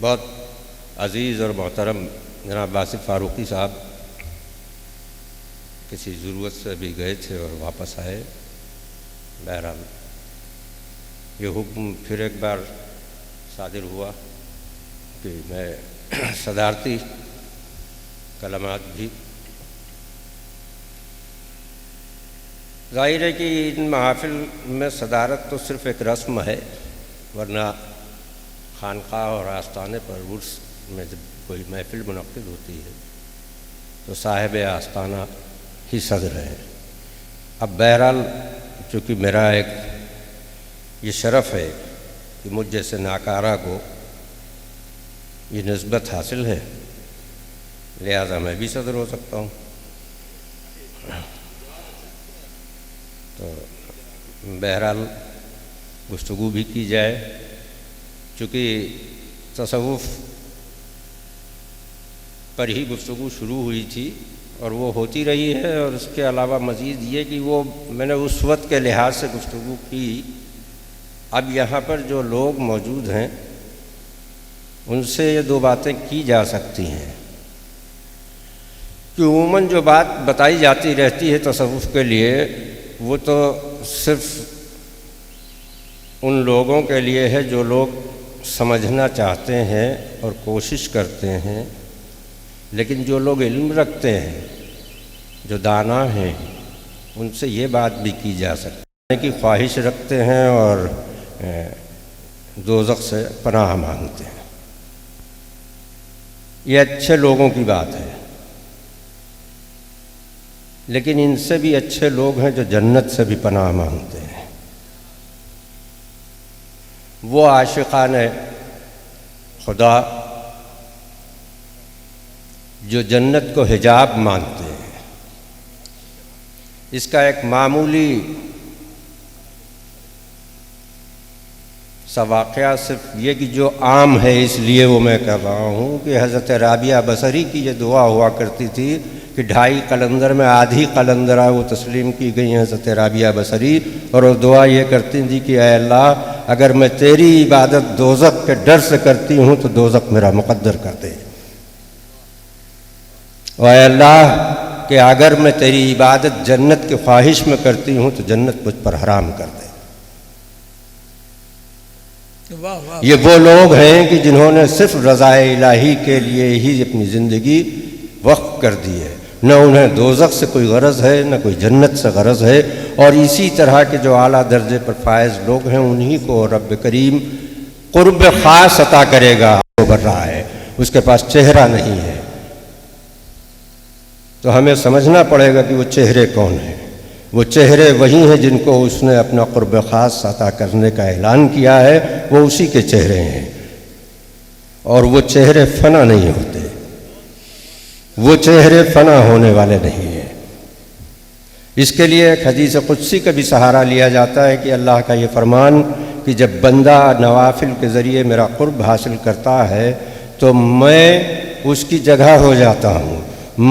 بہت عزیز اور محترم جناب باسط فاروقی صاحب کسی ضرورت سے بھی گئے تھے اور واپس آئے۔ بہرحال یہ حکم پھر ایک بار صادر ہوا کہ میں صدارتی کلمات بھی، ظاہر ہے کہ ان محافل میں صدارت تو صرف ایک رسم ہے، ورنہ خانقاہ اور آستانے پر عرس میں جب کوئی محفل منعقد ہوتی ہے تو صاحب آستانہ ہی صدر ہیں۔ اب بہرحال چونکہ میرا ایک یہ شرف ہے کہ مجھ جیسے ناکارہ کو یہ نسبت حاصل ہے، لہذا میں بھی صدر ہو سکتا ہوں۔ تو بہرحال گفتگو بھی کی جائے، چونکہ تصوف پر ہی گفتگو شروع ہوئی تھی اور وہ ہوتی رہی ہے، اور اس کے علاوہ مزید یہ کہ وہ میں نے اس وقت کے لحاظ سے گفتگو کی۔ اب یہاں پر جو لوگ موجود ہیں ان سے یہ دو باتیں کی جا سکتی ہیں کہ عموماً جو بات بتائی جاتی رہتی ہے تصوف کے لیے وہ تو صرف ان لوگوں کے لیے ہے جو لوگ سمجھنا چاہتے ہیں اور کوشش کرتے ہیں، لیکن جو لوگ علم رکھتے ہیں، جو دانا ہیں، ان سے یہ بات بھی کی جا سکتی ہے کہ خواہش رکھتے ہیں اور دوزخ سے پناہ مانگتے ہیں۔ یہ اچھے لوگوں کی بات ہے، لیکن ان سے بھی اچھے لوگ ہیں جو جنت سے بھی پناہ مانگتے ہیں۔ وہ عاشقان خدا جو جنت کو حجاب مانتے ہیں۔ اس کا ایک معمولی سا واقعہ صرف یہ کہ جو عام ہے اس لیے وہ میں کر رہا ہوں کہ حضرت رابعہ بصری کی یہ دعا ہوا کرتی تھی کہ 2.5 قلندر میں آدھی قلندرہ وہ تسلیم کی گئی ہیں حضرت رابعہ بصری، اور وہ دعا یہ کرتی تھی کہ اے اللہ اگر میں تیری عبادت دوزخ کے ڈر سے کرتی ہوں تو دوزخ میرا مقدر کر دے، اور اے اللہ کہ اگر میں تیری عبادت جنت کی خواہش میں کرتی ہوں تو جنت مجھ پر حرام کر دے۔ یہ وہ لوگ ہیں کہ جنہوں نے صرف رضا الہی کے لیے ہی اپنی زندگی وقف کر دی ہے، نہ انہیں دوزخ سے کوئی غرض ہے نہ کوئی جنت سے غرض ہے، اور اسی طرح کے جو اعلیٰ درجے پر فائز لوگ ہیں انہی کو رب کریم قرب خاص عطا کرے گا۔ ابھر رہا ہے، اس کے پاس چہرہ نہیں ہے، تو ہمیں سمجھنا پڑے گا کہ وہ چہرے کون ہیں۔ وہ چہرے وہی ہیں جن کو اس نے اپنا قرب خاص عطا کرنے کا اعلان کیا ہے، وہ اسی کے چہرے ہیں، اور وہ چہرے فنا نہیں ہوتے، وہ چہرے فنا ہونے والے نہیں ہیں۔ اس کے لیے ایک حدیث قدسی کا بھی سہارا لیا جاتا ہے کہ اللہ کا یہ فرمان کہ جب بندہ نوافل کے ذریعے میرا قرب حاصل کرتا ہے تو میں اس کی جگہ ہو جاتا ہوں،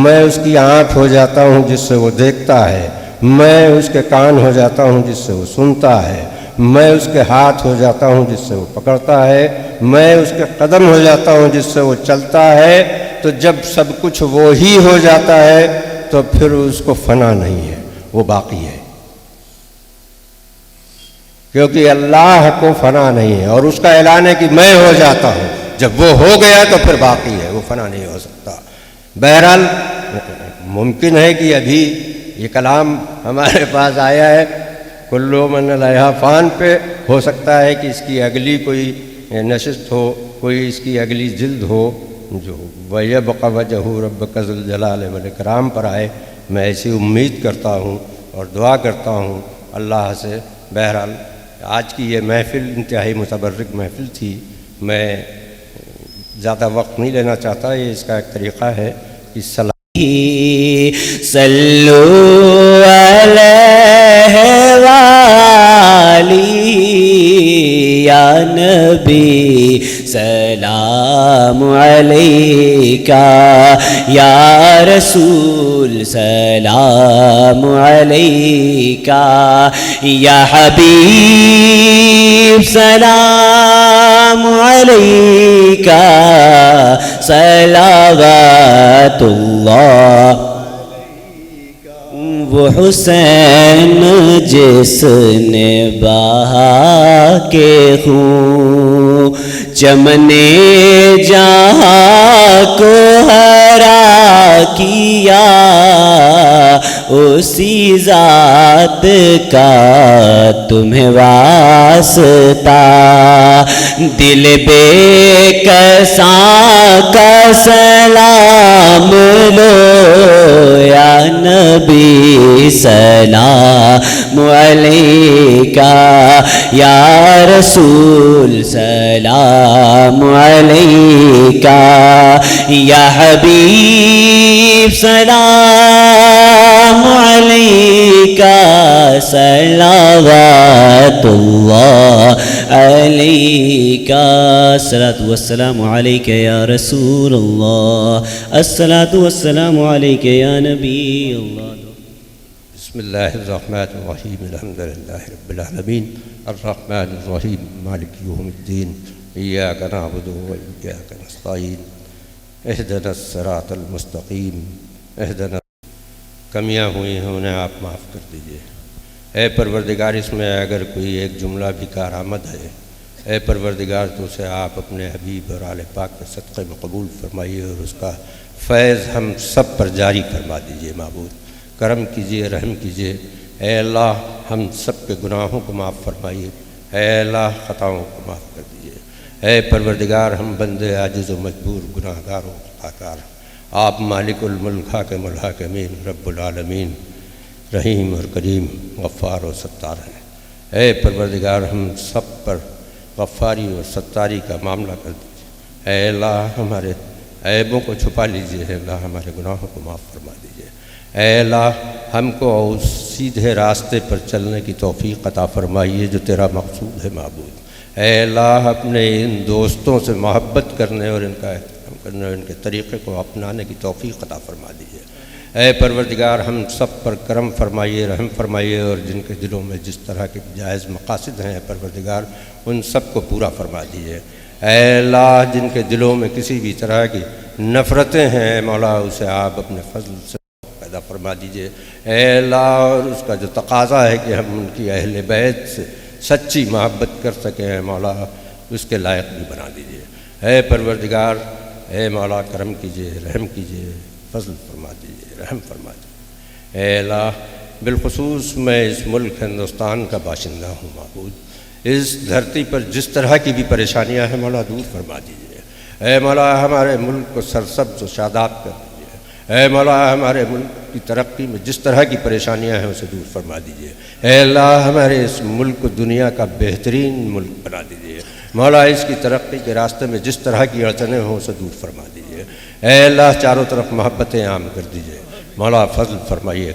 میں اس کی آنکھ ہو جاتا ہوں جس سے وہ دیکھتا ہے، میں اس کے کان ہو جاتا ہوں جس سے وہ سنتا ہے، میں اس کے ہاتھ ہو جاتا ہوں جس سے وہ پکڑتا ہے، میں اس کے قدم ہو جاتا ہوں جس سے وہ چلتا ہے۔ تو جب سب کچھ وہی ہو جاتا ہے تو پھر اس کو فنا نہیں ہے، وہ باقی ہے، کیونکہ اللہ کو فنا نہیں ہے، اور اس کا اعلان ہے کہ میں ہو جاتا ہوں۔ جب وہ ہو گیا تو پھر باقی ہے، وہ فنا نہیں ہو سکتا۔ بہرحال ممکن ہے کہ ابھی یہ کلام ہمارے پاس آیا ہے کلو من علیہا فان پہ، ہو سکتا ہے کہ اس کی اگلی کوئی نشست ہو، کوئی اس کی اگلی جلد ہو جو وَيَبْقَ وَجْهُ رَبِّكَ ذُو الْجَلَالِ وَالْإِكْرَامِ پر آئے۔ میں ایسی امید کرتا ہوں اور دعا کرتا ہوں اللہ سے۔ بہرحال آج کی یہ محفل انتہائی متبرک محفل تھی، میں زیادہ وقت نہیں لینا چاہتا، یہ اس کا ایک طریقہ ہے کہ صلو علیہ وآلہ یا نبی سلام علیکہ یا رسول سلام علیکہ یا حبیب سلام علیکہ صلوات اللہ وہ حسین جس نے بہا کے خون چمنے جہاں کو ہرا کیا اسی ذات کا تمہیں واسطہ دل بے کساں کا سلام لو یا نبی سلام علیکہ یا رسول سلام علیکہ یا حبیب سلام علیکہ صلوات اللہ علیکہ الصلاۃ والسلام علیکہ یا رسول اللہ الصلاۃ والسلام علیکہ یا نبی اللہ بسم اللہ الرحمن الرحیم الحمد للہ رب العالمین الرحمن الرحیم مالک یوم الدین ایاک نعبد و ایاک نستعین اہدنا الصراط المستقیم اہدنا کمیاں ہوئی ہیں انہیں آپ معاف کر دیجئے اے پروردگار اس میں اگر کوئی ایک جملہ بھی کارآمد ہے اے پروردگار تو اسے آپ اپنے حبیب اور آل پاک کے صدقے میں قبول فرمائیے اور اس کا فیض ہم سب پر جاری فرما دیجئے معبود کرم کیجئے رحم کیجئے اے اللہ ہم سب کے گناہوں کو معاف فرمائیے اے اللہ خطاؤں کو معاف کر دیجئے اے پروردگار ہم بندے عاجز و مجبور گناہ گار و خطاکار آپ مالک الملک حاکم الحاکمین رب العالمین رحیم اور کریم غفار و ستار ہیں اے پروردگار ہم سب پر غفاری اور ستاری کا معاملہ کر دیجیے اے اللہ ہمارے عیبوں کو چھپا لیجیے اے اللہ ہمارے گناہوں کو معاف فرما دیجیے اے اللہ ہم کو اس سیدھے راستے پر چلنے کی توفیق عطا فرمائیے جو تیرا مقصود ہے معبود اے اللہ اپنے ان دوستوں سے محبت کرنے اور ان کا احترام کرنے اور ان کے طریقے کو اپنانے کی توفیق عطا فرما دیجیے اے پروردگار ہم سب پر کرم فرمائیے رحم فرمائیے اور جن کے دلوں میں جس طرح کے جائز مقاصد ہیں اے پروردگار ان سب کو پورا فرما دیجیے اے اللہ جن کے دلوں میں کسی بھی طرح کی نفرتیں ہیں اے مولا اسے آپ اپنے فضل سے پیدا فرما دیجیے اے اللہ اور اس کا جو تقاضا ہے کہ ہم ان کی اہل بیت سے سچی محبت کر سکیں اے مولا اس کے لائق بھی بنا دیجیے اے پروردگار اے مولا کرم کیجیے رحم کیجیے فضل فرما دیجیے رحم فرما دیجیے اے اللہ بالخصوص میں اس ملک ہندوستان کا باشندہ ہوں معبود اس دھرتی پر جس طرح کی بھی پریشانیاں ہیں مولا دور فرما دیجیے اے مولا ہمارے ملک کو سرسبز و شاداب کر دیجیے اے مولا ہمارے ملک کی ترقی میں جس طرح کی پریشانیاں ہیں اسے دور فرما دیجیے اے اللہ ہمارے اس ملک کو دنیا کا بہترین ملک بنا دیجیے مولا اس کی ترقی کے راستے میں جس طرح کی اڑچنیں ہوں اسے دور فرما دیجیے اے اللہ چاروں طرف محبتیں عام کر دیجیے مولا فضل فرمائیے